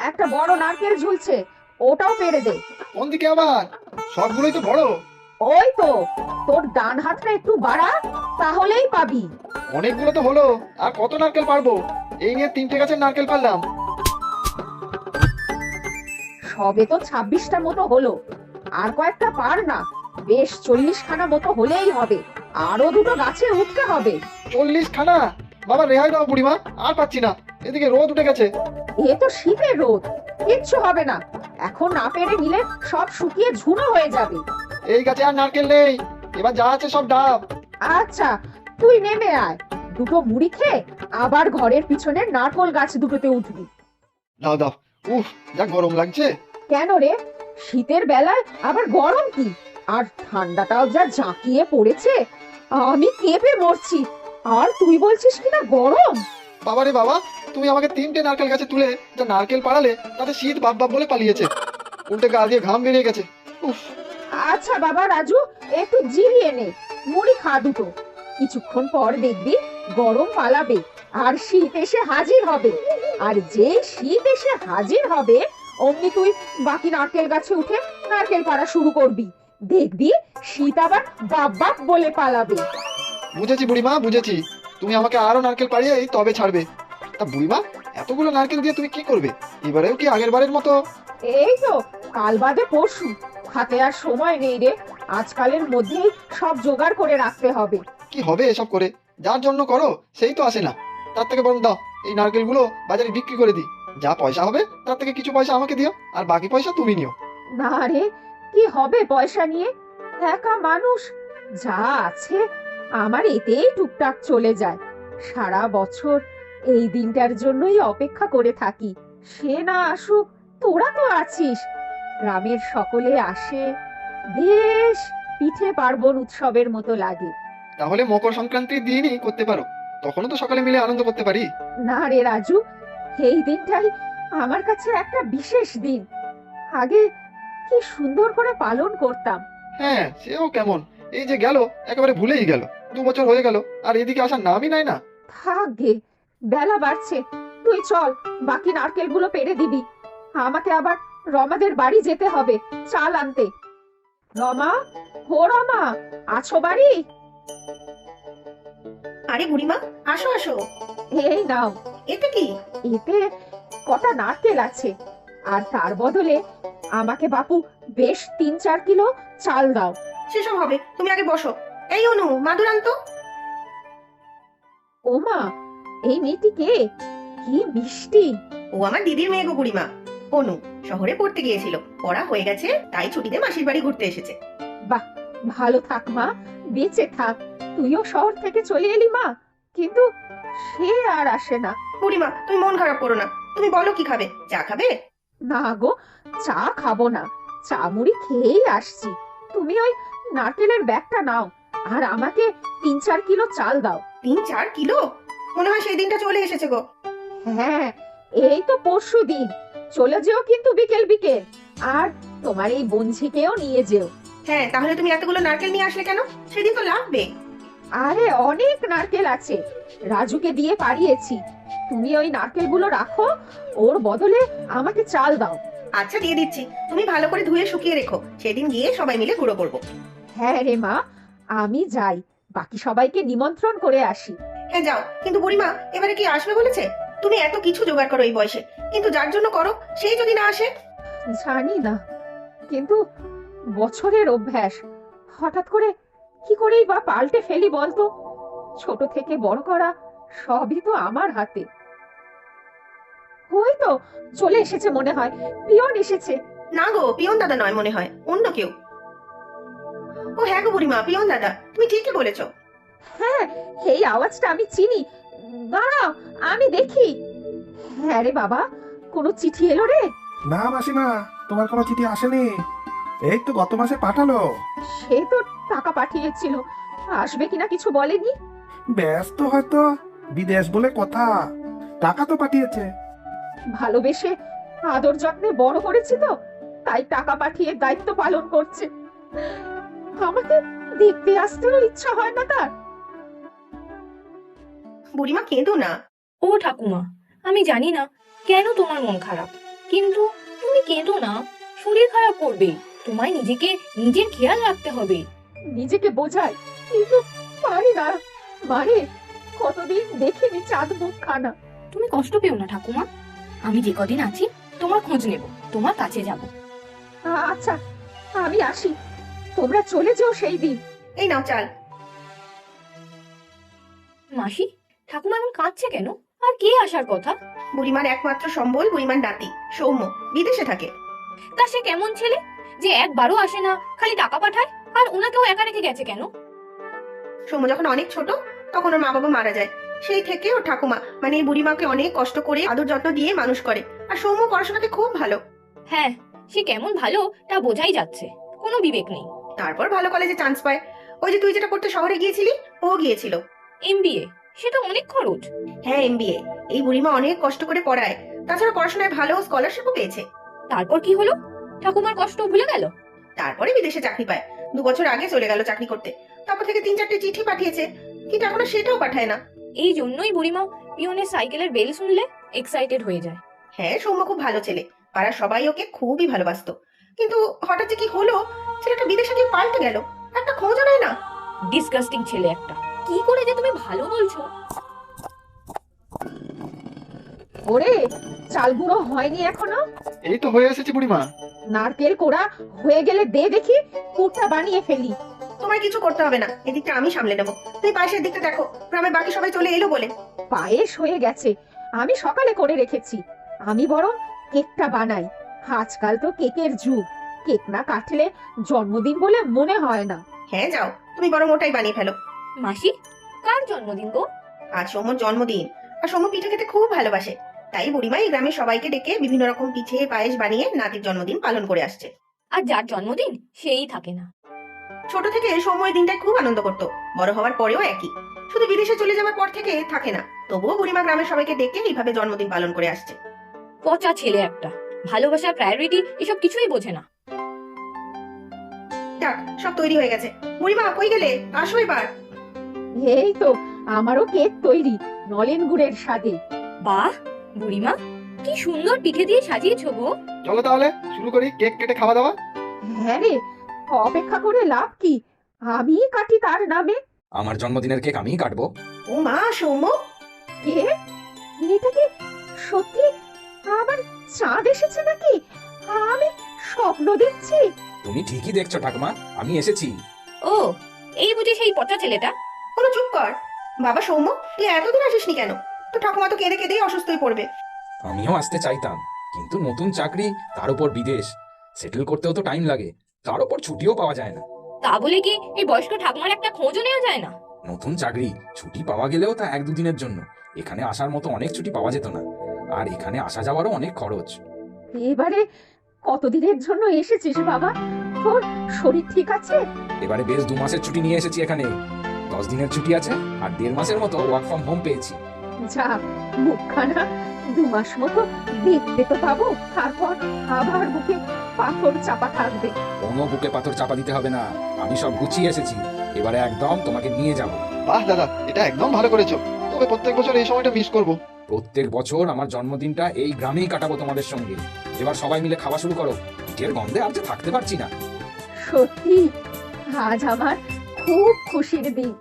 একটা বড় নারকেল ঝুলছে, ওটাও পেড়ে দে। কোন দিকে আবার? সবগুলোই তো বড়। ওই তো, তোর ডান হাতটা একটু বাড়া, তাহলেই পাবি। অনেকগুলো তো হলো, আর কত নারকেল পারবো? এই নিয়ে 3টে গাছের নারকেল পারলাম। সবে তো 26টা মতো হলো, আর কয়েকটা পার না। বেশ 40খানা মতো হলেই হবে, আরো দুটো গাছে উঠতে হবে। 40খানা? বাবা রেহাই দাও বুড়িমা, আর পাচ্ছি না, এদিকে রোদ উঠে গেছে। এ তো শীতের রোদ, কিচ্ছু হবে না। এখন না পেরে নিলে সব শুকিয়ে ঝুনো হয়ে যাবে। এই গাছে আর নারকেল নেই, এবার যা আছে সব ডাব। আচ্ছা, তুই নেমে আয়, দুটো মুড়ি খেয়ে আবার ঘরের পিছনের নারকোল গাছ দুটোতে উঠবি। দাও দাও। উফ, যা গরম লাগছে। কেন রে, শীতের বেলায় আবার গরম কি? আর ঠান্ডাটাও যা জাঁকিয়ে পড়েছে, আমি কেঁপে মরছি, আর তুই বলছিস কিনা গরম। বাবা রে বাবা, তুমি আমাকে 3টে নারকেল গাছে তুলে যা নারকেল পাড়ালে, তাতে শীত বাপ বাপ বলে পালিয়েছে। উল্টে গা দিয়ে ঘাম বেরিয়ে গেছে। উফ। আচ্ছা বাবা রাজু, একটু জিরিয়ে নে, মুড়ি খা দুটো। কিছুক্ষণ পর দেখবি গরম পালাবে, আর শীত এসে হাজির হবে। আর যে শীত এসে হাজির হবে, অমনি তুই বাকি নারকেল গাছে উঠে নারকেল পাড়া শুরু করবি। দেখবি শীত আবার বাপ বাপ বলে পালাবে। বুঝেছি বুড়িমা, বুঝেছি। তুমি আমাকে আরো নারকেল পাড়িয়ে তবে ছাড়বে। তা বুড়িমা, এতগুলো নারকেল দিয়ে তুমি কি করবে? এবারেও কি আগের বারের মতো? এই তো, কাল বাদে পরশু, হাতে আর সময় নেই রে। আজকালের মধ্যেই সব জোগাড় করে রাখতে হবে। কি হবে এসব করে? যার জন্য করো সেই তো আসে না। তার থেকে বরং দাও, এই নারকেলগুলো বাজারে বিক্রি করে দিই। যা পয়সা হবে তার থেকে কিছু পয়সা আমাকে দিও, আর বাকি পয়সা তুমি নিও। না রে, কি হবে পয়সা নিয়ে? একা মানুষ, যা আছে আমার এতেই টুকটাক চলে যায়। সারা বছর এই দিনটার জন্যই অপেক্ষা করে থাকি। সে না আসুক, তোরা তো আছিস, গ্রামের সকলে আসে, বেশ পিঠে পার্বণ উৎসবের মতো লাগে। তাহলে মকর সংক্রান্তির দিনই করতে পারো, তখনও তো সকালে মিলে আনন্দ করতে পারি। না রে রাজু, এই দিনটাই আমার কাছে একটা বিশেষ দিন। আগে কি সুন্দর করে পালন করতাম। হ্যাঁ, সেও কেমন, এই যে গেল, একেবারে ভুলেই গেল। 2 বছর হয়ে গেল, আর এদিকে আসার নামই নাই না। থাক গে, বেলা বাড়ছে, তুই চল, বাকি নারকেলগুলো পেড়ে দিবি। আমাকে আবার রমাদের বাড়ি যেতে হবে চাল আনতে। রমা, ও রমা, আছো বাড়ি? আরে বুড়িমা, আসো আসো। এই নাও, এতে কি? এতে কটা নারকেল আছে, আর তার বদলে আমাকে বাপু বেশ 3-4 কিলো চাল দাও। সেসব হবে, তুমি আগে বসো। এই অনু, মাদুর আনতো। ও মা, এই মেয়েটি কে? কি মিষ্টি। ও আমার দিদির মেয়ে গো বুড়িমা, অনু। শহরে পড়তে গিয়েছিল, পড়া হয়ে গেছে, তাই ছুটিতে মাসির বাড়ি ঘুরতে এসেছে। বাহ, ভালো থাক মা, বেঁচে থাক। তুইও শহর থেকে চলে এলি মা, কিন্তু সে আর আসে না। বুড়িমা, তুমি মন খারাপ করো না। তুমি বলো কি খাবে? চা খাবে? না গো, চা খাবো না, চা মুড়ি খেয়েই আসছি। তুমি ওই নারকেলের ব্যাগটা নাও, আর আমাকে 3-4 কিলো চাল দাও। 3-4 কিলো? মনে হয় সেই দিনটা চলে এসেছে গো। হ্যাঁ, এই তো পরশু দিন। চলে যেও কিন্তু বিকেল বিকেল, আর তোমার এই বঞ্ঝিকেও নিয়ে যেও। হ্যাঁ, তাহলে তুমি এতগুলো নারকেল নিয়ে আসলে কেন? সেদিন তো লাগবে। আরে অনেক নারকেল আছে, রাজুকে দিয়ে পাঠিয়েছি। তুমি ওই নারকেলগুলো রাখো, ওর বদলে আমাকে চাল দাও। আচ্ছা, দিয়ে দিচ্ছি। তুমি ভালো করে ধুয়ে শুকিয়ে রেখো, সেদিন গিয়ে সবাই মিলে গুঁড়ো করবো। হ্যাঁ রে মা, আমি যাই, বাকি সবাইকে নিমন্ত্রণ করে আসি। হ্যাঁ যাও, কিন্তু বুড়িমা এবারে কি আসবে বলেছে? তুমি এত কিছু জোগাড় করো এই বয়সে, কিন্তু যার জন্য করো সেই যদি না আসে? জানি না, কিন্তু বছরের অভ্যাস, হঠাৎ করে কি করেই বা পাল্টে ফেলি বলতো। ছোট থেকে বড় করা সবই তো আমার হাতে। ওই তো চলে এসেছে মনে হয়, পিয়ন এসেছে। না গো, পিয়ন দাদা নয়, মনে হয় অন্য কেউ। ও হ্যাঁ গো বুড়িমা, পিয়ন দাদা, তুমি ঠিকই বলেছো। হ্যাঁ, এই আওয়াজটা আমি চিনি, দাঁড়াও আমি দেখি। হ্যাঁ রে বাবা, কোনো চিঠি এলো রে? না মাসিমা, তোমার কোনো চিঠি আসেনি। এই তো গত মাসে পাঠালো। সে তো টাকা পাঠিয়েছিল, আসবে কিনা কিছু বলেনি। ব্যস্ত হয়তো, বিদেশ বলে কথা। টাকা তো পাঠিয়েছে। ভালোবেসে আদর যত্নে বড় করেছি তো, তাই টাকা পাঠিয়ে দায়িত্ব পালন করছে। আমাকে দেখতে আসতেও ইচ্ছা হয় না তার। বুড়িমা কেঁদো না। ও ঠাকুমা, আমি জানি না কেন তোমার মন খারাপ। কিন্তু তুমি কেঁদো না, শরীর খারাপ করবে। তোমায় নিজেকে নিজের খেয়াল রাখতে হবে। নিজেকে বোঝাই, কিন্তু পারি না। মারে, কতদিন দেখিনি চাঁদ মুখ খানা। তুমি কষ্ট পেও না ঠাকুমা, আমি যে কদিন আছি তোমার খোঁজ নেব, তোমার কাছে যাব। আচ্ছা, আমি আসি, তোমরা চলে যেও সেই দিন। এই নাও চাল। মাসি, ঠাকুমা এমন কাঁদছে কেন? আর কে আসার কথা? বুড়িমার একমাত্র সম্বল বুড়িমার নাতি সৌম্য বিদেশে থাকে। তা সে কেমন ছেলে যে একবারও আসে না, খালি টাকা পাঠায়? আর ওনাকেও একা রেখে গেছে কেন? সৌম্য যখন অনেক ছোট তখন ওর মা বাবা মারা যায়। সেই থেকে ওর ঠাকুমা মানে এই বুড়িমাকে অনেক কষ্ট করে আদর যত্ন দিয়ে মানুষ করে। আর সৌম্য পড়াশোনাতে খুব ভালো। হ্যাঁ, সে কেমন ভালো তা বোঝাই যাচ্ছে, কোনো বিবেক নেই। তারপর ভালো কলেজে চান্স পায়। ওই যে তুই যেটা পড়তে শহরে গিয়েছিলি, ও গিয়েছিল। এমবিএ, সেটা অনেক খরচ। হ্যাঁ, এমবিএ। এই বুড়িমা অনেক কষ্ট করে পড়ায়, তাছাড়া পড়াশোনায় ভালো স্কলারশিপও পেয়েছে। তারপর কি হলো? ঠাকুমার কষ্ট ভুলে গেল? তারপরে বিদেশে চাকরি পায়। 2 বছর আগে চলে গেল চাকরি করতে। তারপর থেকে 3-4টে চিঠি পাঠিয়েছে, কিন্তু এখনো সেটাও পাঠায় না। এই জন্যই বুড়িমা পিয়নের সাইকেলের বেল শুনলে এক্সাইটেড হয়ে যায়। হ্যাঁ, সৌম্য খুব ভালো ছেলে, পাড়ার সবাই ওকে খুবই ভালোবাসতো। কিন্তু হঠাৎ যে কি হলো, ছেলেটা বিদেশে গিয়ে পাল্টে গেল, একটা খোঁজও নেয় না। ডিসগাস্টিং ছেলে একটা। কি করে যে তুমি ভালো বলছো? ওরে, চাল গুঁড়ো হয়নি এখনো? এই তো হয়ে এসেছি বুড়িমা। নারকেল কোড়া হয়ে গেলে দে দেখি, পুরটা বানিয়ে ফেলি। তোমায় কিছু করতে হবে না, এদিকটা আমি সামলে নেবো। তুই পাশের দিকটা দেখো, গ্রামে বাকি সবাই চলে এলো বলে। পায়েস হয়ে গেছে, আমি সকালে করে রেখেছি। আমি বরং কেকটা বানাই। আজকাল তো কেকের যুগ, কেক না কাটলে জন্মদিন বলে মনে হয় না। হ্যাঁ যাও, তুমি বরং ওটাই বানিয়ে ফেলো। মাসি, কার জন্মদিন গো? আজ সৌম্যর জন্মদিন, আর সৌম্য পিঠে খেতে খুব ভালোবাসে। তাই বুড়িমা এই গ্রামের সবাইকে ডেকে বিভিন্ন রকম পিঠে পায়েস বানিয়ে নাতির জন্মদিন পালন করে আসছে। আর যার জন্মদিন সেই থাকে না। ছোট থেকে সৌম্য এই দিনটায় খুব আনন্দ করতো, বড় হওয়ার পরেও একই। শুধু বিদেশে চলে যাওয়ার পর থেকে থাকে না, তবুও বুড়িমা গ্রামের সবাইকে ডেকে এইভাবে জন্মদিন পালন করে আসছে। পচা ছেলে একটা, ভালোবাসা প্রায়োরিটি এসব কিছুই বোঝে না। যাক, সব তৈরি হয়ে গেছে। বুড়িমা কই গেলে? আসো এবার। এই তো আমারও কেক তৈরি, নলেন গুড়ের স্বাদে। বাহ বুড়িমা, কি সুন্দর পিঠে দিয়ে সাজিয়েছো গো। চলো তাহলে শুরু করি কেক কেটে খাওয়া দাওয়া। হ্যাঁ রে, অপেক্ষা করে লাভ কি? আমি কাটি তার নামে। আমার জন্মদিনের কেক আমিই কাটবো। ও মা, সৌম্য! কে? এটা কি সত্যি আবার চাঁদ এসেছে নাকি? আমি স্বপ্ন দেখছি? তুমি ঠিকই দেখছো ঠাকুমা, আমি এসেছি। ও, এই বুঝি সেই পচা ছেলেটা। কোনো চুপ কর। বাবা সৌম্য, তুই এতদিন আসিসনি কেন? তো ঠাকুমা তো কেঁদে কেঁদেই অসুস্থ হয়ে পড়বে। আমিও আসতে চাইতাম, কিন্তু নতুন চাকরি, তার উপর বিদেশ, সেটেল করতেও তো টাইম লাগে। তার উপর ছুটিও পাওয়া যায় না। তা বলে কি এই বয়স্ক ঠাকুমার একটা খোঁজও নেওয়া যায় না? নতুন চাকরি, ছুটি পাওয়া গেলেও তা 1-2 দিনের জন্য। এখানে আসার মতো অনেক ছুটি পাওয়া যেত না, আর এখানে আসা যাওয়ারও অনেক খরচ। এবারে কতদিনের জন্য এসেছিস বাবা? তোর শরীর ঠিক আছে? এবারে বেশ 2 মাসের ছুটি নিয়ে এসেছি এখানে। 10 দিনের ছুটি আছে, আর 1.5 মাসের মতো ওয়ার্ক ফ্রম হোম পেয়েছি। যাক, মুখখানা 2 মাস মতো দেখতে তো পাবো, তারপর আবার বুকে পাথর চাপা থাকবে। কোনো বুকে পাথর চাপা দিতে হবে না, আমি সব গুছিয়ে এসেছি। এবারে একদম তোমাকে নিয়ে যাব। বাহ দাদা, এটা একদম ভালো করেছো। তবে প্রত্যেক বছর এই সময়টা মিস করব। প্রত্যেক বছর আমার জন্মদিনটা এই গ্রামেই কাটাবো তোমাদের সঙ্গে। এবার সবাই মিলে খাওয়া শুরু করো, পিঠের গন্ধে আর যে থাকতে পারছি না। সত্যি আজ আমার খুব খুশির দিন।